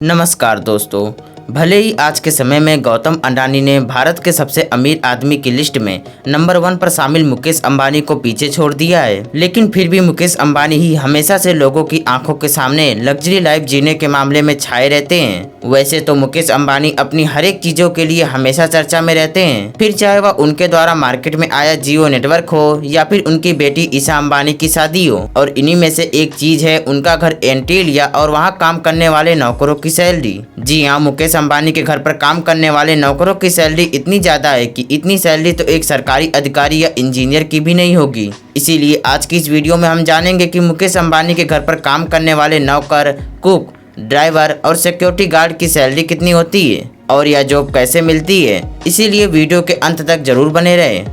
नमस्कार दोस्तों। भले ही आज के समय में गौतम अडानी ने भारत के सबसे अमीर आदमी की लिस्ट में नंबर 1 पर शामिल मुकेश अंबानी को पीछे छोड़ दिया है, लेकिन फिर भी मुकेश अंबानी ही हमेशा से लोगों की आंखों के सामने लग्जरी लाइफ जीने के मामले में छाए रहते हैं। वैसे तो मुकेश अंबानी अपनी हर एक चीजों के लिए हमेशा चर्चा में रहते हैं, फिर चाहे वह उनके द्वारा मार्केट में आया जियो नेटवर्क हो या फिर उनकी बेटी ईशा अंबानी की शादी हो। और इन्हीं में से एक चीज है उनका घर एंटीलिया और वहाँ काम करने वाले नौकरों की सैलरी। जी हाँ, मुकेश अंबानी के घर पर काम करने वाले नौकरों की सैलरी इतनी ज्यादा है कि इतनी सैलरी तो एक सरकारी अधिकारी या इंजीनियर की भी नहीं होगी। इसीलिए आज की इस वीडियो में हम जानेंगे कि मुकेश अंबानी के घर पर काम करने वाले नौकर, कुक, ड्राइवर और सिक्योरिटी गार्ड की सैलरी कितनी होती है और यह जॉब कैसे मिलती है। इसीलिए वीडियो के अंत तक जरूर बने रहे।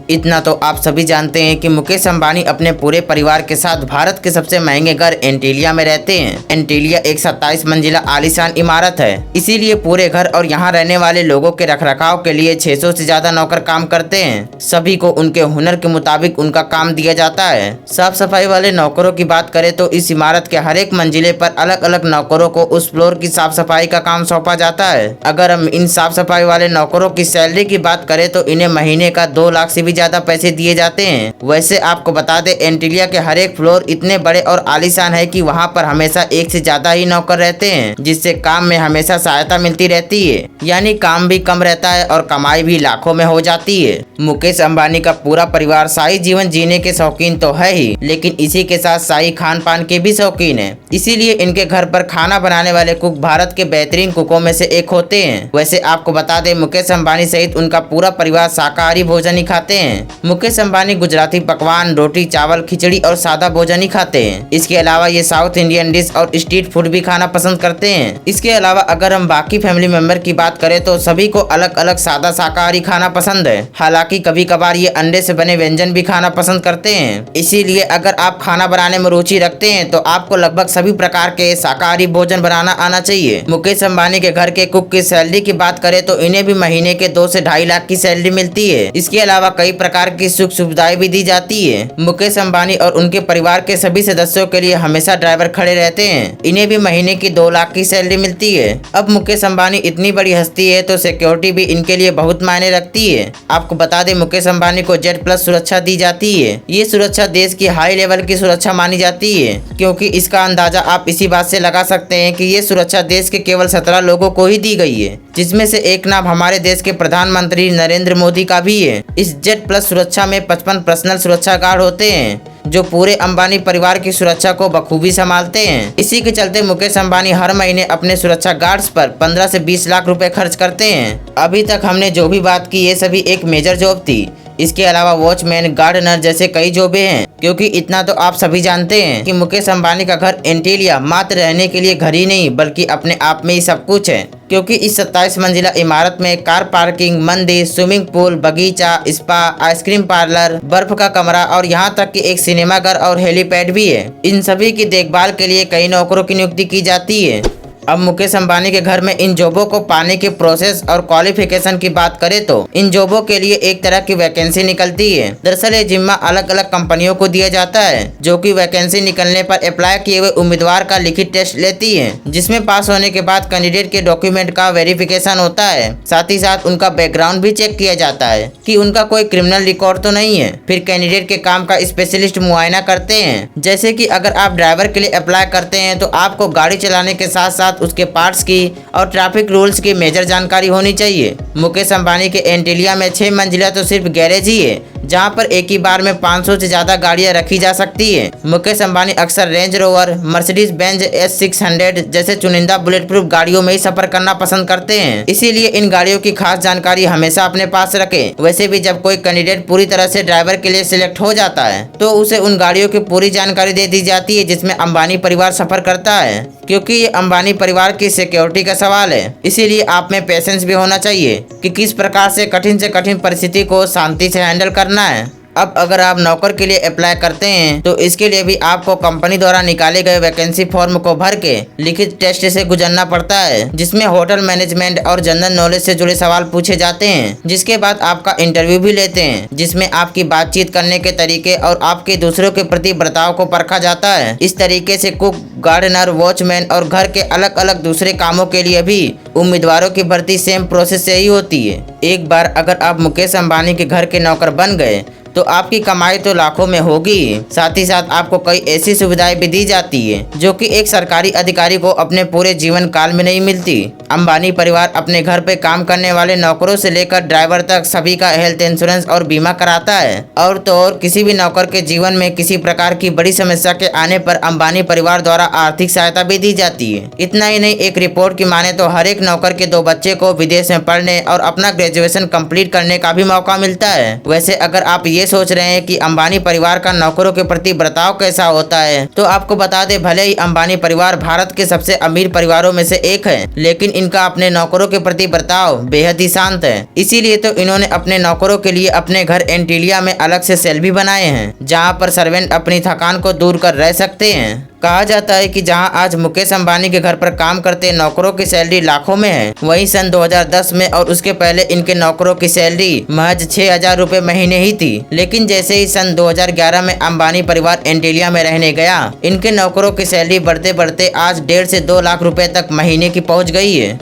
इतना तो आप सभी जानते हैं कि मुकेश अंबानी अपने पूरे परिवार के साथ भारत के सबसे महंगे घर एंटीलिया में रहते हैं। एंटीलिया एक 27 मंजिला आलीशान इमारत है, इसीलिए पूरे घर और यहाँ रहने वाले लोगों के रखरखाव के लिए 600 से ज्यादा नौकर काम करते हैं। सभी को उनके हुनर के मुताबिक उनका काम दिया जाता है। साफ सफाई वाले नौकरों की बात करें तो इस इमारत के हर एक मंजिले पर अलग अलग नौकरों को उस फ्लोर की साफ सफाई का काम सौंपा जाता है। अगर हम इन साफ सफाई वाले नौकरों की सैलरी की बात करें तो इन्हें महीने का 2 लाख से भी ज्यादा पैसे दिए जाते हैं। वैसे आपको बता दें, एंटीलिया के हर एक फ्लोर इतने बड़े और आलीशान है कि वहाँ पर हमेशा एक से ज्यादा ही नौकर रहते हैं, जिससे काम में हमेशा सहायता मिलती रहती है। यानी काम भी कम रहता है और कमाई भी लाखों में हो जाती है। मुकेश अंबानी का पूरा परिवार शाही जीवन जीने के शौकीन तो है ही, लेकिन इसी के साथ शाही खान पान के भी शौकीन है। इसीलिए इनके घर पर खाना बनाने वाले कुक भारत के बेहतरीन कुकों में से एक होते हैं। वैसे आपको बता दें, मुकेश अंबानी सहित उनका पूरा परिवार शाकाहारी भोजन ही खाते हैं। मुकेश अंबानी गुजराती पकवान, रोटी चावल, खिचड़ी और सादा भोजन ही खाते हैं। इसके अलावा ये साउथ इंडियन डिश और स्ट्रीट फूड भी खाना पसंद करते हैं। इसके अलावा अगर हम बाकी फैमिली मेंबर की बात करें तो सभी को अलग अलग सादा शाकाहारी खाना पसंद है। हालांकि कभी कभार ये अंडे से बने व्यंजन भी खाना पसंद करते हैं। इसीलिए अगर आप खाना बनाने में रुचि रखते हैं तो आपको लगभग सभी प्रकार के शाकाहारी भोजन बनाना आना चाहिए। मुकेश अंबानी के घर के कुक की सैलरी की बात करें तो इन्हें भी महीने के 2 से 2.5 लाख की सैलरी मिलती है। इसके अलावा कई प्रकार की सुख सुविधाएं भी दी जाती है। मुकेश अंबानी और उनके परिवार के सभी सदस्यों के लिए हमेशा ड्राइवर खड़े रहते हैं। इन्हें भी महीने की 2 लाख की सैलरी मिलती है। अब मुकेश अंबानी इतनी बड़ी हस्ती है तो सिक्योरिटी भी इनके लिए बहुत मायने रखती है। आपको बता दें, मुकेश अंबानी को Z+ सुरक्षा दी जाती है। ये सुरक्षा देश की हाई लेवल की सुरक्षा मानी जाती है, क्योंकि इसका अंदाजा आप इसी बात से लगा सकते हैं कि ये सुरक्षा देश के केवल 17 लोगों को ही दी गई है, जिसमें से एक नाम हमारे देश के प्रधानमंत्री नरेंद्र मोदी का भी है। इस Z+ सुरक्षा में 55 पर्सनल सुरक्षा गार्ड होते हैं, जो पूरे अंबानी परिवार की सुरक्षा को बखूबी संभालते हैं। इसी के चलते मुकेश अंबानी हर महीने अपने सुरक्षा गार्ड्स पर 15 से 20 लाख रुपए खर्च करते हैं। अभी तक हमने जो भी बात की ये सभी एक मेजर जॉब थी। इसके अलावा वॉचमैन, गार्डनर जैसे कई जॉबें हैं, क्योंकि इतना तो आप सभी जानते हैं कि मुकेश अंबानी का घर एंटीलिया मात्र रहने के लिए घर ही नहीं बल्कि अपने आप में ही सब कुछ है। क्योंकि इस 27 मंजिला इमारत में कार पार्किंग, मंदिर, स्विमिंग पूल, बगीचा, स्पा, आइसक्रीम पार्लर, बर्फ का कमरा और यहाँ तक कि एक सिनेमा घर और हेलीपैड भी है। इन सभी की देखभाल के लिए कई नौकरों की नियुक्ति की जाती है। अब मुकेश अंबानी के घर में इन जॉबों को पाने के प्रोसेस और क्वालिफिकेशन की बात करें तो इन जॉबों के लिए एक तरह की वैकेंसी निकलती है। दरअसल ये जिम्मा अलग अलग कंपनियों को दिया जाता है, जो कि वैकेंसी निकलने पर अप्लाई किए हुए उम्मीदवार का लिखित टेस्ट लेती है, जिसमें पास होने के बाद कैंडिडेट के डॉक्यूमेंट का वेरिफिकेशन होता है। साथ ही साथ उनका बैकग्राउंड भी चेक किया जाता है कि उनका कोई क्रिमिनल रिकॉर्ड तो नहीं है। फिर कैंडिडेट के काम का स्पेशलिस्ट मुआयना करते हैं। जैसे कि अगर आप ड्राइवर के लिए अप्लाई करते हैं तो आपको गाड़ी चलाने के साथ साथ उसके पार्ट्स की और ट्रैफिक रूल्स की मेजर जानकारी होनी चाहिए। मुकेश अंबानी के एंटीलिया में 6 मंजिला तो सिर्फ गैरेज ही है, जहां पर एक ही बार में 500 से ज्यादा गाड़ियां रखी जा सकती है। मुकेश अंबानी अक्सर range rover, Mercedes Benz S600 जैसे चुनिंदा बुलेट प्रूफ गाड़ियों में ही सफर करना पसंद करते हैं। इसीलिए इन गाड़ियों की खास जानकारी हमेशा अपने पास रखें। वैसे भी जब कोई कैंडिडेट पूरी तरह से ड्राइवर के लिए सिलेक्ट हो जाता है तो उसे उन गाड़ियों की पूरी जानकारी दे दी जाती है जिसमें अंबानी परिवार सफर करता है, क्योंकि ये अंबानी परिवार की सिक्योरिटी का सवाल है। इसीलिए आप में पेशेंस भी होना चाहिए कि किस प्रकार से कठिन परिस्थिति को शांति से हैंडल करना है। अब अगर आप नौकर के लिए अप्लाई करते हैं तो इसके लिए भी आपको कंपनी द्वारा निकाले गए वैकेंसी फॉर्म को भर के लिखित टेस्ट से गुजरना पड़ता है, जिसमें होटल मैनेजमेंट और जनरल नॉलेज से जुड़े सवाल पूछे जाते हैं। जिसके बाद आपका इंटरव्यू भी लेते हैं, जिसमें आपकी बातचीत करने के तरीके और आपके दूसरों के प्रति बर्ताव को परखा जाता है। इस तरीके से कुक, गार्डनर, वॉचमैन और घर के अलग अलग दूसरे कामों के लिए भी उम्मीदवारों की भर्ती सेम प्रोसेस से ही होती है। एक बार अगर आप मुकेश अंबानी के घर के नौकर बन गए तो आपकी कमाई तो लाखों में होगी, साथ ही साथ आपको कई ऐसी सुविधाएं भी दी जाती है जो कि एक सरकारी अधिकारी को अपने पूरे जीवन काल में नहीं मिलती। अंबानी परिवार अपने घर पे काम करने वाले नौकरों से लेकर ड्राइवर तक सभी का हेल्थ इंश्योरेंस और बीमा कराता है। और तो और किसी भी नौकर के जीवन में किसी प्रकार की बड़ी समस्या के आने पर अंबानी परिवार द्वारा आर्थिक सहायता भी दी जाती है। इतना ही नहीं, एक रिपोर्ट की माने तो हर एक नौकर के 2 बच्चे को विदेश में पढ़ने और अपना ग्रेजुएशन कंप्लीट करने का भी मौका मिलता है। वैसे अगर आप ये सोच रहे हैं कि अंबानी परिवार का नौकरों के प्रति बर्ताव कैसा होता है, तो आपको बता दें, भले ही अंबानी परिवार भारत के सबसे अमीर परिवारों में से एक है, लेकिन इनका अपने नौकरों के प्रति बर्ताव बेहद ही शांत है। इसीलिए तो इन्होंने अपने नौकरों के लिए अपने घर एंटीलिया में अलग से सेल भी बनाए हैं, जहां पर सर्वेंट अपनी थकान को दूर कर रह सकते हैं। कहा जाता है कि जहां आज मुकेश अंबानी के घर पर काम करते नौकरों की सैलरी लाखों में है, वहीं सन 2010 में और उसके पहले इनके नौकरों की सैलरी महज 6,000 रुपए महीने ही थी। लेकिन जैसे ही सन 2011 में अंबानी परिवार एंटीलिया में रहने गया, इनके नौकरों की सैलरी बढ़ते बढ़ते आज 1.5 से 2 लाख रुपए तक महीने की पहुंच गई है।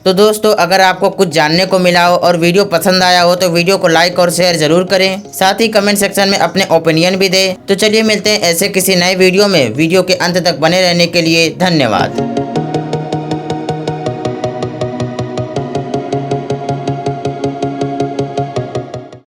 तो दोस्तों, अगर आपको कुछ जानने को मिला हो और वीडियो पसंद आया हो तो वीडियो को लाइक और शेयर जरूर करें, साथ ही कमेंट सेक्शन में अपने ओपिनियन भी दें। तो चलिए मिलते हैं ऐसे किसी नए वीडियो में। वीडियो के अंत तक बने रहने के लिए धन्यवाद।